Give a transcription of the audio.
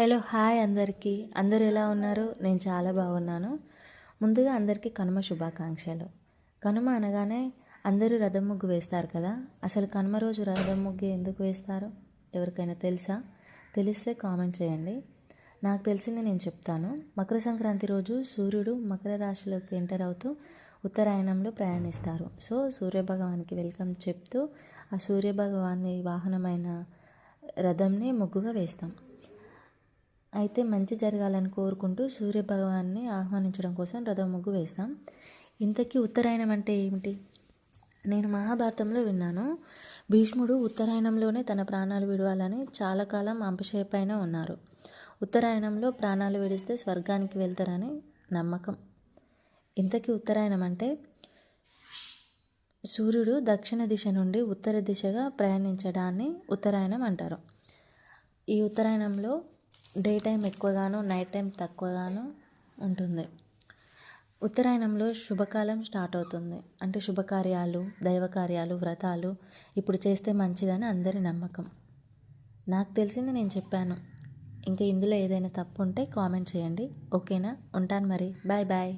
Hello hi అందరికీ. అందరూ ఎలా ఉన్నారు? నేను చాలా బాగున్నాను. ముందుగా అందరికీ కనుమ శుభాకాంక్షలు. కనుమ అనగానే అందరూ రథం ముగ్గు వేస్తారు కదా. అసలు కనుమ రోజు రథం ముగ్గు ఎందుకు వేస్తారు? ఎవరికైనా తెలుసా? తెలిస్తే కామెంట్ చేయండి. నాకు తెలిసింది నేను చెప్తాను. మకర సంక్రాంతి రోజు సూర్యుడు మకర రాశిలోకి ఎంటర్ అవుతూ ఉత్తరాయణంలో ప్రయాణిస్తారు. సో సూర్యభగవానికి వెల్కమ్ చెప్తూ ఆ సూర్యభగవాన్ని వాహనమైన రథంని ముగ్గుగా వేస్తాం. అయితే మంచి జరగాలని కోరుకుంటూ సూర్యభగవాన్ని ఆహ్వానించడం కోసం రథం ముగ్గు వేస్తాం. ఇంతకీ ఉత్తరాయణం అంటే ఏమిటి? నేను మహాభారతంలో విన్నాను. భీష్ముడు ఉత్తరాయణంలోనే తన ప్రాణాలు విడవాలని చాలా కాలం అంపశయపైన ఉన్నారు. ఉత్తరాయణంలో ప్రాణాలు విడిస్తే స్వర్గానికి వెళ్తారని నమ్మకం. ఇంతకీ ఉత్తరాయణం అంటే సూర్యుడు దక్షిణ దిశ నుండి ఉత్తర దిశగా ప్రయాణించడాన్ని ఉత్తరాయణం అంటారు. ఈ ఉత్తరాయణంలో డే టైం ఎక్కువగాను నైట్ టైం తక్కువగాను ఉంటుంది. ఉత్తరాయణంలో శుభకాలం స్టార్ట్ అవుతుంది. అంటే శుభకార్యాలు, దైవకార్యాలు, వ్రతాలు ఇప్పుడు చేస్తే మంచిదని అందరి నమ్మకం. నాకు తెలిసింది నేను చెప్పాను. ఇంకా ఇందులో ఏదైనా తప్పు ఉంటే కామెంట్ చేయండి. ఓకేనా? ఉంటాను మరి. Bye bye.